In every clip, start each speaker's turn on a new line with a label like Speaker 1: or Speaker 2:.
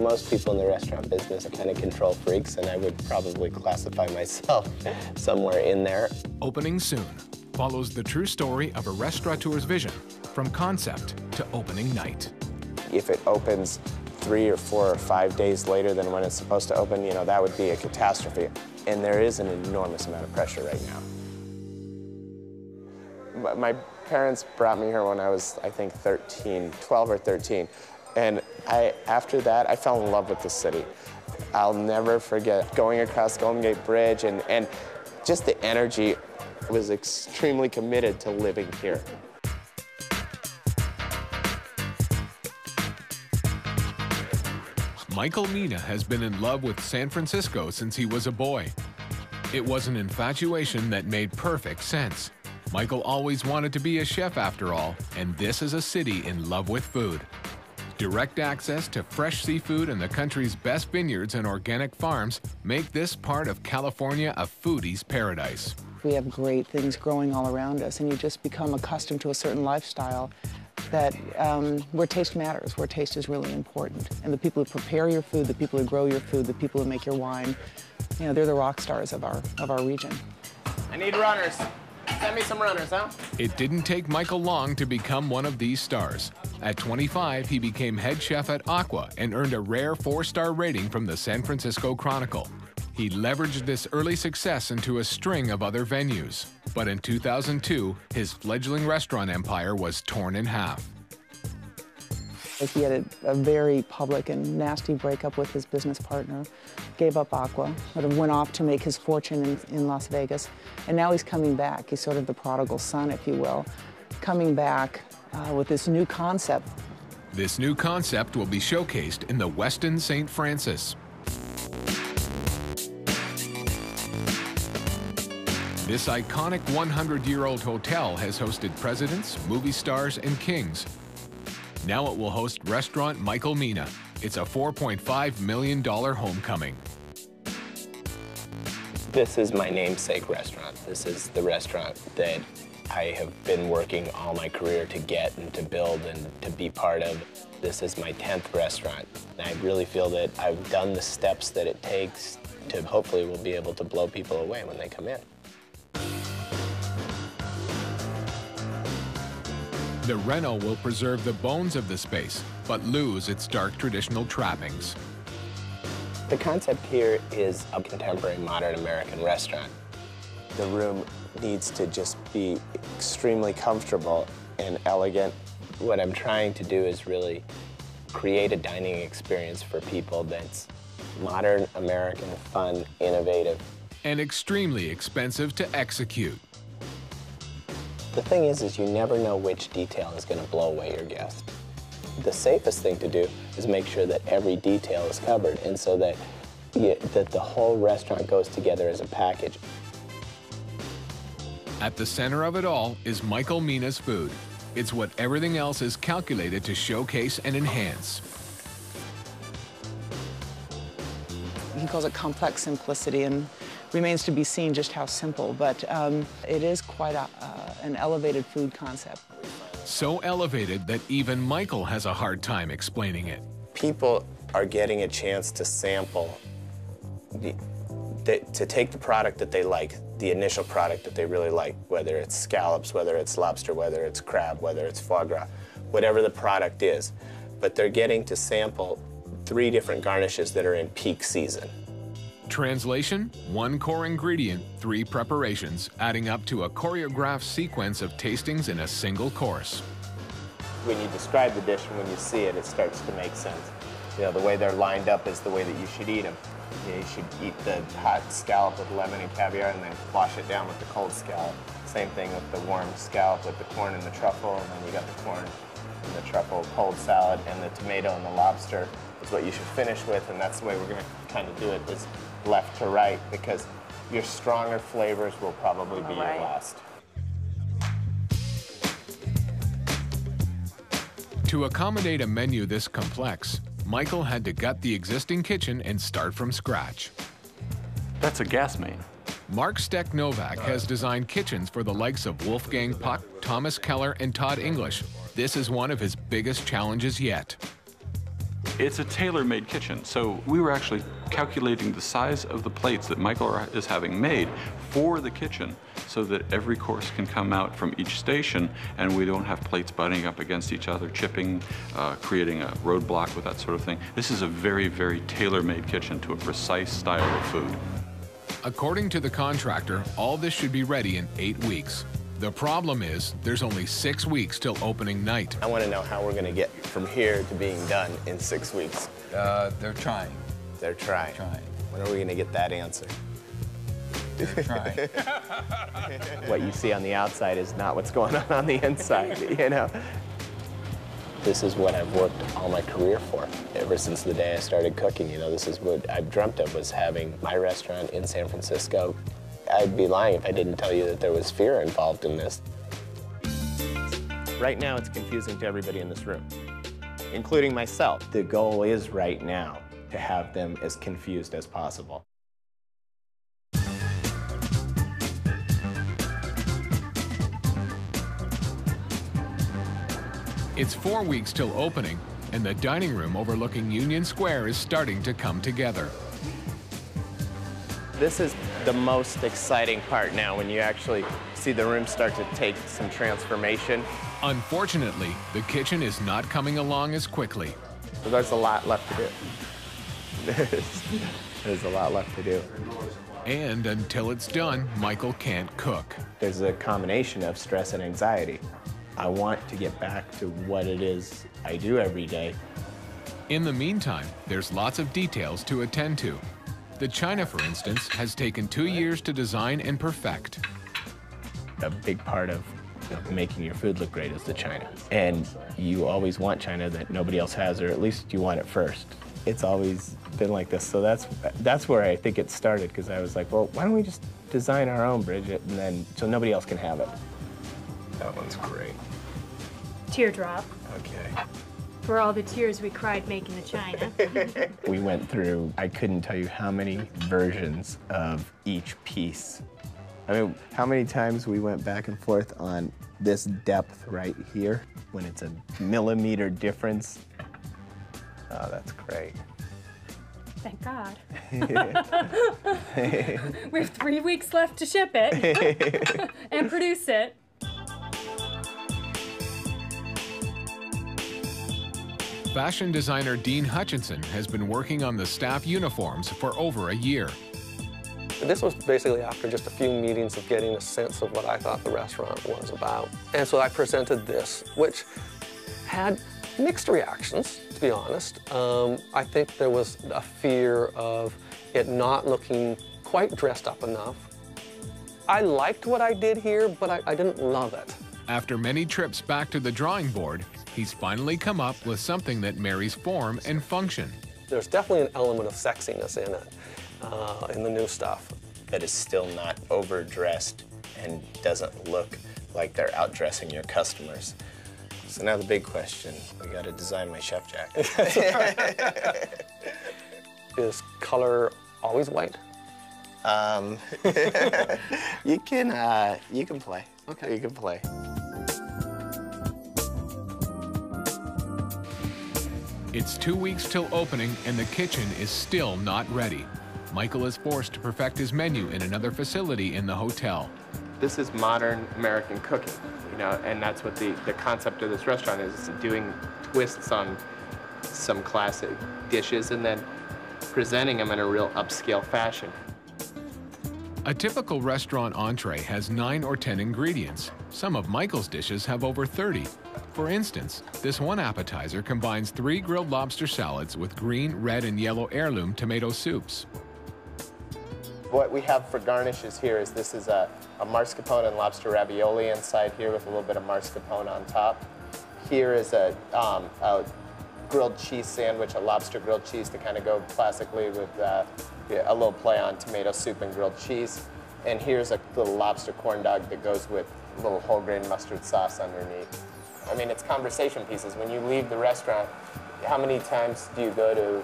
Speaker 1: most people in the restaurant business are kind of control freaks, and I would probably classify myself somewhere in there.
Speaker 2: Opening Soon follows the true story of a restaurateur's vision from concept to opening night.
Speaker 1: If it opens 3 or 4 or 5 days later than when it's supposed to open, you know, that would be a catastrophe. And there is an enormous amount of pressure right now. My parents brought me here when I was, I think, 12 or 13. And after that, I fell in love with the city. I'll never forget going across Golden Gate Bridge, and just the energy. I was extremely committed to living here.
Speaker 2: Michael Mina has been in love with San Francisco since he was a boy. It was an infatuation that made perfect sense. Michael always wanted to be a chef after all, and this is a city in love with food. Direct access to fresh seafood and the country's best vineyards and organic farms make this part of California a foodie's paradise.
Speaker 3: We have great things growing all around us, and you just become accustomed to a certain lifestyle that where taste matters, where taste is really important. And the people who prepare your food, the people who grow your food, the people who make your wine, you know, they're the rock stars of our region.
Speaker 1: I need runners. Send me some runners, huh?
Speaker 2: It didn't take Michael long to become one of these stars. At 25, he became head chef at Aqua and earned a rare 4-star rating from the San Francisco Chronicle. He leveraged this early success into a string of other venues. But in 2002, his fledgling restaurant empire was torn in half.
Speaker 3: He had a very public and nasty breakup with his business partner, gave up Aqua, sort of went off to make his fortune in Las Vegas, and now he's coming back. He's sort of the prodigal son, if you will, coming back with this new concept.
Speaker 2: This new concept will be showcased in the Westin St. Francis. This iconic 100-year-old hotel has hosted presidents, movie stars, and kings. Now it will host restaurant Michael Mina. It's a $4.5 million homecoming.
Speaker 1: This is my namesake restaurant. This is the restaurant that I have been working all my career to get and to build and to be part of. This is my 10th restaurant. And I really feel that I've done the steps that it takes to hopefully will be able to blow people away when they come in.
Speaker 2: The reno will preserve the bones of the space, but lose its dark traditional trappings.
Speaker 1: The concept here is a contemporary modern American restaurant. The room needs to just be extremely comfortable and elegant. What I'm trying to do is really create a dining experience for people that's modern, American, fun, innovative.
Speaker 2: And extremely expensive to execute.
Speaker 1: The thing is you never know which detail is going to blow away your guest. The safest thing to do is make sure that every detail is covered, and so that the whole restaurant goes together as a package.
Speaker 2: At the center of it all is Michael Mina's food. It's what everything else is calculated to showcase and enhance.
Speaker 3: He calls it complex simplicity, and remains to be seen just how simple, but it is quite an elevated food concept.
Speaker 2: So elevated that even Michael has a hard time explaining it.
Speaker 1: People are getting a chance to sample, to take the product that they like, the initial product that they really like, whether it's scallops, whether it's lobster, whether it's crab, whether it's foie gras, whatever the product is. But they're getting to sample 3 different garnishes that are in peak season.
Speaker 2: Translation: 1 core ingredient, 3 preparations, adding up to a choreographed sequence of tastings in a single course.
Speaker 1: When you describe the dish and when you see it, it starts to make sense. You know, the way they're lined up is the way that you should eat them. You should eat the hot scallop with lemon and caviar and then wash it down with the cold scallop. Same thing with the warm scallop with the corn and the truffle, and then you got the corn and the truffle cold salad, and the tomato and the lobster is what you should finish with, and that's the way we're going to kind of do it, is left to right, because your stronger flavors will probably be your last.
Speaker 2: To accommodate a menu this complex, Michael had to gut the existing kitchen and start from scratch.
Speaker 4: That's a gas main.
Speaker 2: Mark Steck-Novak has designed kitchens for the likes of Wolfgang Puck, Thomas Keller, and Todd English. This is one of his biggest challenges yet.
Speaker 4: It's a tailor-made kitchen. So we were actually calculating the size of the plates that Michael is having made for the kitchen so that every course can come out from each station and we don't have plates butting up against each other, chipping, creating a roadblock with that sort of thing. This is a very, very tailor-made kitchen to a precise style of food.
Speaker 2: According to the contractor, all this should be ready in 8 weeks. The problem is, there's only 6 weeks till opening night.
Speaker 1: I want to know how we're going to get from here to being done in 6 weeks.
Speaker 5: They're trying.
Speaker 1: They're trying. When are we going to get that answer?
Speaker 5: They're trying.
Speaker 1: What you see on the outside is not what's going on the inside, you know? This is what I've worked all my career for. Ever since the day I started cooking, you know, this is what I've dreamt of, was having my restaurant in San Francisco. I'd be lying if I didn't tell you that there was fear involved in this. Right now, it's confusing to everybody in this room, including myself. The goal is right now to have them as confused as possible.
Speaker 2: It's 4 weeks till opening, and the dining room overlooking Union Square is starting to come together.
Speaker 1: This is the most exciting part now, when you actually see the room start to take some transformation.
Speaker 2: Unfortunately, the kitchen is not coming along as quickly.
Speaker 1: So there's a lot left to do. There's a lot left to do.
Speaker 2: And until it's done, Michael can't cook.
Speaker 1: There's a combination of stress and anxiety. I want to get back to what it is I do every day.
Speaker 2: In the meantime, there's lots of details to attend to. The china, for instance, has taken 2 years to design and perfect.
Speaker 1: A big part of making your food look great is the china. And you always want china that nobody else has, or at least you want it first. It's always been like this. So that's where I think it started, because I was like, well, why don't we just design our own, Bridget, and then so nobody else can have it. That one's great.
Speaker 6: Teardrop.
Speaker 1: Okay.
Speaker 6: For all the tears we cried making the china.
Speaker 1: We went through, I couldn't tell you how many versions of each piece. I mean, how many times we went back and forth on this depth right here, when it's a millimeter difference. Oh, that's great.
Speaker 6: Thank God. We have 3 weeks left to ship it and produce it.
Speaker 2: Fashion designer Dean Hutchinson has been working on the staff uniforms for over a year.
Speaker 7: This was basically after just a few meetings of getting a sense of what I thought the restaurant was about. And so I presented this, which had mixed reactions, to be honest. I think there was a fear of it not looking quite dressed up enough. I liked what I did here, but I didn't love it.
Speaker 2: After many trips back to the drawing board, he's finally come up with something that marries form and function.
Speaker 7: There's definitely an element of sexiness in it, in the new stuff.
Speaker 1: That is still not overdressed and doesn't look like they're outdressing your customers. So now the big question, we gotta design my chef jacket.
Speaker 7: Is color always white?
Speaker 1: You can play.
Speaker 7: Okay.
Speaker 1: You can play.
Speaker 2: It's 2 weeks till opening, and the kitchen is still not ready. Michael is forced to perfect his menu in another facility in the hotel.
Speaker 1: This is modern American cooking, you know, and that's what the concept of this restaurant is doing twists on some classic dishes and then presenting them in a real upscale fashion.
Speaker 2: A typical restaurant entree has 9 or 10 ingredients. Some of Michael's dishes have over 30. For instance, this one appetizer combines 3 grilled lobster salads with green, red, and yellow heirloom tomato soups.
Speaker 1: What we have for garnishes here is this is a mascarpone and lobster ravioli inside here with a little bit of mascarpone on top. Here is a grilled cheese sandwich, a lobster grilled cheese to kind of go classically with a little play on tomato soup and grilled cheese. And here's a little lobster corn dog that goes with a little whole grain mustard sauce underneath. I mean, it's conversation pieces. When you leave the restaurant, how many times do you go to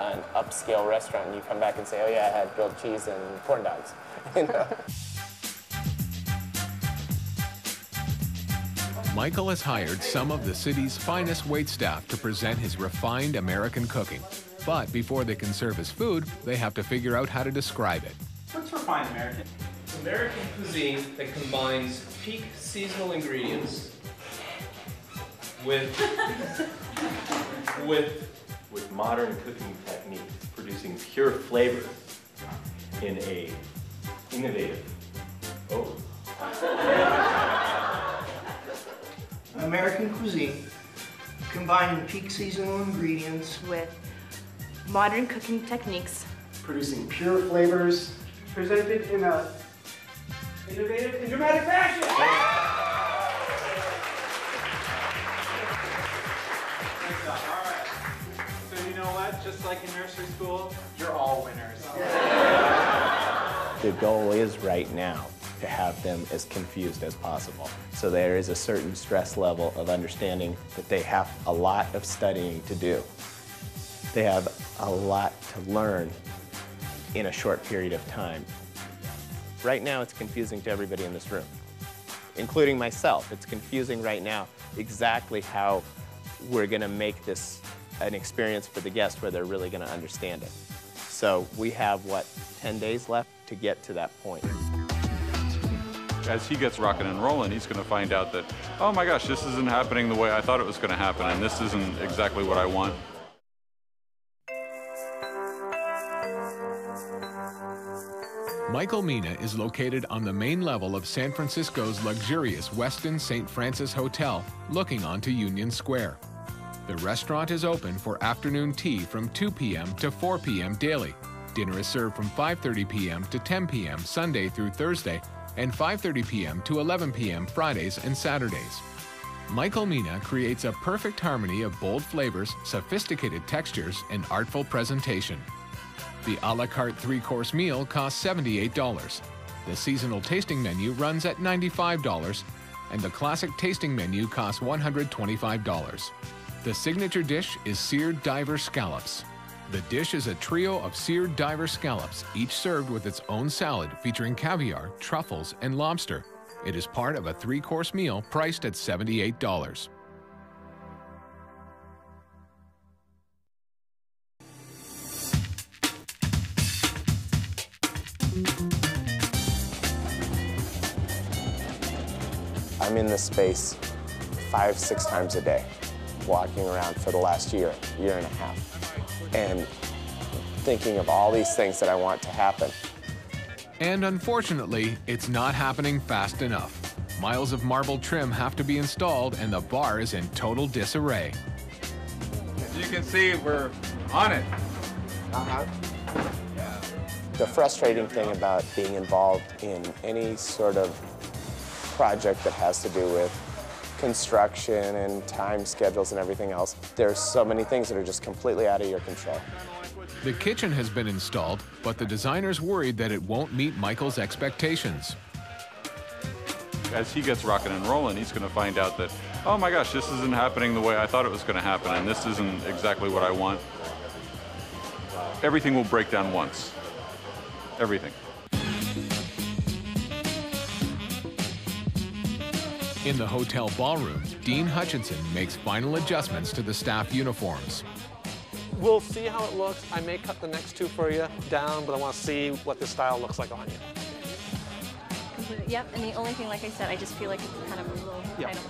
Speaker 1: an upscale restaurant and you come back and say, oh yeah, I had grilled cheese and corn dogs, you know?
Speaker 2: Michael has hired some of the city's finest waitstaff to present his refined American cooking. But before they can serve his food, they have to figure out how to describe it.
Speaker 8: What's refined American?
Speaker 9: It's American cuisine that combines peak seasonal ingredients with
Speaker 10: modern cooking techniques, producing pure flavor in a innovative.
Speaker 8: American cuisine, combining peak seasonal ingredients
Speaker 11: with modern cooking techniques,
Speaker 8: producing pure flavors, presented in a innovative and dramatic fashion. All right. So you know what? Just like in nursery school, you're all winners.
Speaker 1: The goal is right now to have them as confused as possible. So there is a certain stress level of understanding that they have a lot of studying to do. They have a lot to learn in a short period of time. Right now it's confusing to everybody in this room, including myself. It's confusing right now exactly how we're going to make this an experience for the guest where they're really going to understand it. So we have, what, 10 days left to get to that point.
Speaker 4: As he gets rocking and rolling, he's going to find out that, oh my gosh, this isn't happening the way I thought it was going to happen, and this isn't exactly what I want.
Speaker 2: Michael Mina is located on the main level of San Francisco's luxurious Westin St. Francis Hotel, looking onto Union Square. The restaurant is open for afternoon tea from 2 p.m. to 4 p.m. daily. Dinner is served from 5:30 p.m. to 10 p.m. Sunday through Thursday, and 5:30 p.m. to 11 p.m. Fridays and Saturdays. Michael Mina creates a perfect harmony of bold flavors, sophisticated textures, and artful presentation. The a la carte 3-course meal costs $78. The seasonal tasting menu runs at $95, and the classic tasting menu costs $125. The signature dish is seared diver scallops. The dish is a trio of seared diver scallops, each served with its own salad featuring caviar, truffles, and lobster. It is part of a 3-course meal priced at $78.
Speaker 1: I'm in this space 5-6 times a day, walking around for the last year and a half, and thinking of all these things that I want to happen.
Speaker 2: And unfortunately, it's not happening fast enough. Miles of marble trim have to be installed, and the bar is in total disarray.
Speaker 5: As you can see, we're on it.
Speaker 1: The frustrating thing about being involved in any sort of project that has to do with construction and time schedules and everything else, there's so many things that are just completely out of your control.
Speaker 2: The kitchen has been installed, but the designer's worried that it won't meet Michael's expectations.
Speaker 4: As he gets rocking and rolling, he's going to find out that, oh my gosh, this isn't happening the way I thought it was going to happen, and this isn't exactly what I want. Everything will break down once. Everything.
Speaker 2: In the hotel ballroom, Dean Hutchinson makes final adjustments to the staff uniforms.
Speaker 7: We'll see how it looks. I may cut the next 2 for you down, but I want to see what this style looks like on you.
Speaker 11: Completely. Yep, and the only thing, like I said, I just feel like it's kind of a little
Speaker 7: Yep.
Speaker 11: tight.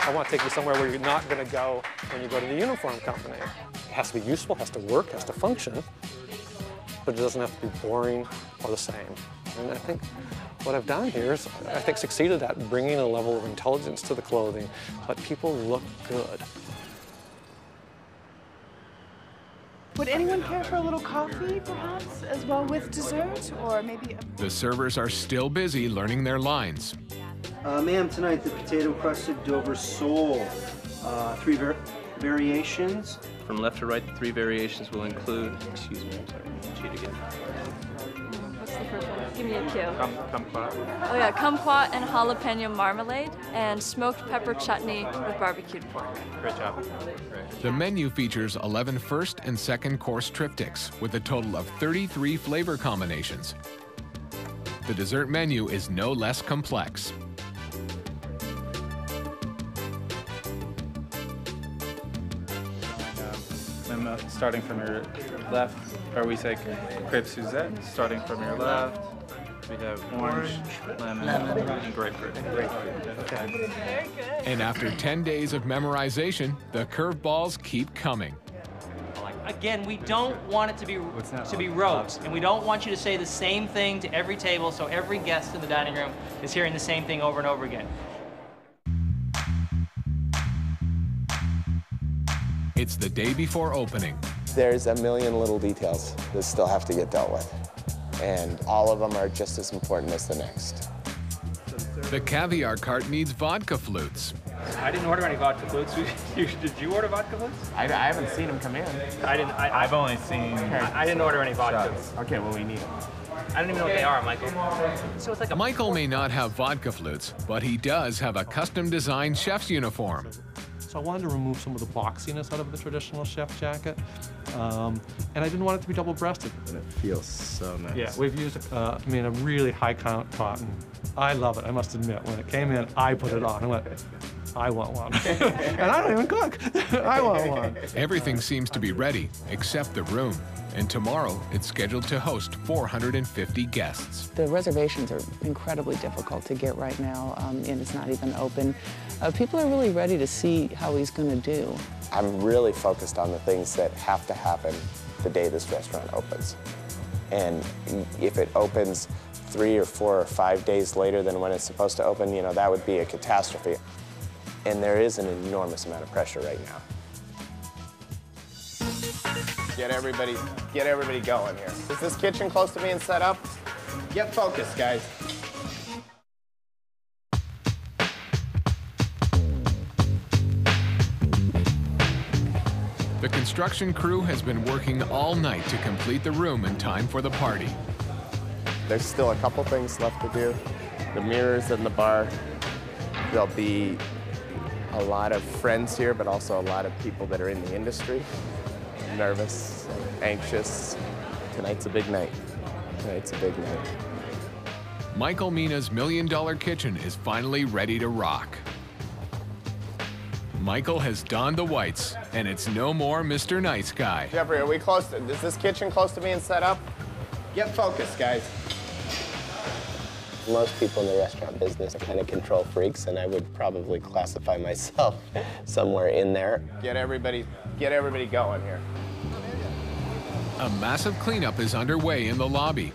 Speaker 7: I want to take you somewhere where you're not going to go when you go to the uniform company. It has to be useful, has to work, has to function, but it doesn't have to be boring or the same. And I think what I've done here is, I think, succeeded at bringing a level of intelligence to the clothing, but people look good.
Speaker 3: Would anyone care for a little coffee, perhaps, as well with dessert, or maybe
Speaker 2: The servers are still busy learning their lines.
Speaker 8: Ma'am, tonight the potato crusted Dover sole, 3 variations.
Speaker 9: From left to right, the 3 variations will include, excuse me, I'm sorry, cheat again.
Speaker 11: What's the first one? Give me a cue.
Speaker 9: Kumquat.
Speaker 11: Oh yeah, kumquat and jalapeno marmalade, and smoked pepper chutney with barbecued pork.
Speaker 9: Great job.
Speaker 2: The menu features 11 first and second course triptychs with a total of 33 flavor combinations. the dessert menu is no less complex.
Speaker 5: Starting from your left, or we say crepe Suzette, starting from your left. We have orange, lemon, and grapefruit. Okay.
Speaker 6: Very good.
Speaker 2: And after 10 days of memorization, the curveballs keep coming.
Speaker 12: Again, we don't want it to be rote, and we don't want you to say the same thing to every table, so every guest in the dining room is hearing the same thing over and over again.
Speaker 2: It's the day before opening.
Speaker 1: There's a million little details that still have to get dealt with, and all of them are just as important as the next.
Speaker 2: The caviar cart needs vodka flutes.
Speaker 9: I didn't order any vodka flutes. Did you order vodka flutes?
Speaker 1: I haven't seen them come in.
Speaker 5: I've only seen.
Speaker 9: I didn't order any vodka.
Speaker 1: Okay, well, we need them.
Speaker 9: I don't even know what they are, Michael. So it's like a
Speaker 2: Michael may not have vodka flutes, but he does have a custom-designed chef's uniform.
Speaker 7: So I wanted to remove some of the boxiness out of the traditional chef jacket, and I didn't want it to be double-breasted.
Speaker 1: And it feels so nice.
Speaker 7: Yeah, we've used, a really high-count cotton. I love it, I must admit. When it came in, I put it on. I went, I want one. And I don't even cook. I want one.
Speaker 2: Everything seems to be ready, except the room. And tomorrow, it's scheduled to host 450 guests.
Speaker 3: The reservations are incredibly difficult to get right now, and it's not even open. People are really ready to see how he's going to do.
Speaker 1: I'm really focused on the things that have to happen the day this restaurant opens. And if it opens 3 or 4 or 5 days later than when it's supposed to open, you know, that would be a catastrophe. And there is an enormous amount of pressure right now. Get everybody going here. Is this kitchen close to being set up? Get focused, guys.
Speaker 2: The construction crew has been working all night to complete the room in time for the party.
Speaker 1: There's still a couple things left to do. The mirrors in the bar. There'll be a lot of friends here, but also a lot of people that are in the industry. Nervous, anxious. Tonight's a big night. Tonight's a big night.
Speaker 2: Michael Mina's $1 million kitchen is finally ready to rock. Michael has donned the whites, and it's no more Mr. Nice Guy.
Speaker 1: Jeffrey, are we close to, is this kitchen close to being set up? Get focused, guys. Most people in the restaurant business are kind of control freaks, and I would probably classify myself somewhere in there. Get everybody going here.
Speaker 2: A massive cleanup is underway in the lobby.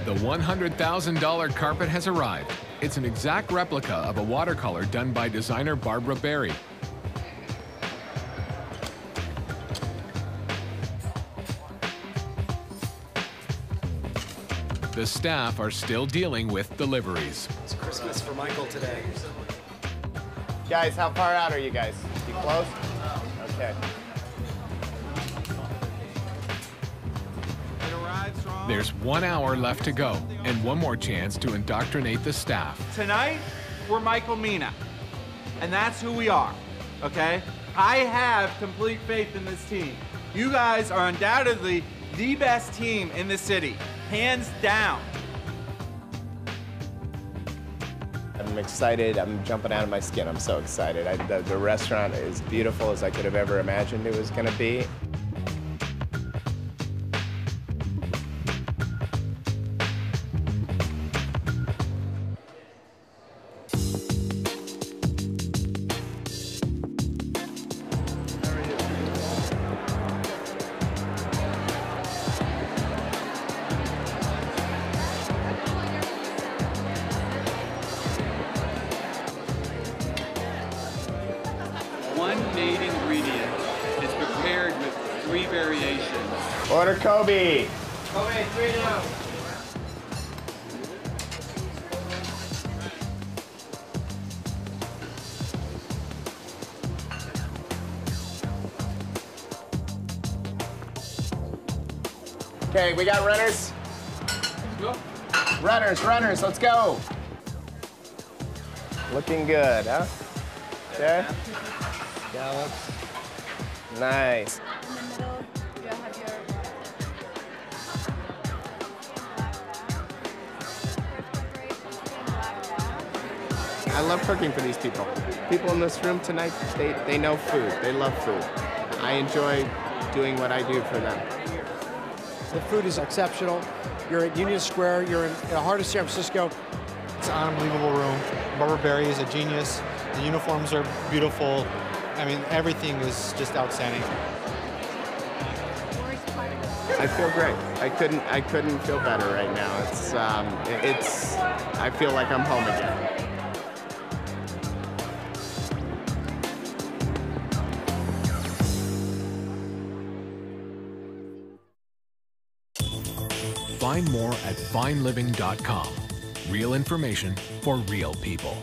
Speaker 2: The $100,000 carpet has arrived. It's an exact replica of a watercolor done by designer Barbara Berry. The staff are still dealing with deliveries.
Speaker 13: It's Christmas for Michael today.
Speaker 1: Guys, how far out are you guys? You close? Okay.
Speaker 2: There's 1 hour left to go, and one more chance to indoctrinate the staff.
Speaker 8: Tonight, we're Michael Mina, and that's who we are, okay? I have complete faith in this team. You guys are undoubtedly the best team in the city, hands down.
Speaker 1: I'm excited. I'm jumping out of my skin. I'm so excited. The restaurant is beautiful as I could have ever imagined it was going to be. Order Kobe.
Speaker 8: Kobe, 3 now.
Speaker 1: Okay, we got runners. Runners, let's go. Looking good, huh? Okay. Scallops. Nice.
Speaker 11: In the middle, you'll have your
Speaker 1: I love cooking for these people. People in this room tonight, they know food. They love food. I enjoy doing what I do for them.
Speaker 13: The food is exceptional. You're at Union Square, you're in the heart of San Francisco.
Speaker 14: It's an unbelievable room. Barbara Berry is a genius. The uniforms are beautiful. I mean, everything is just outstanding.
Speaker 1: I feel great. I couldn't feel better right now. I feel like I'm home again.
Speaker 2: Find more at fineliving.com. Real information for real people.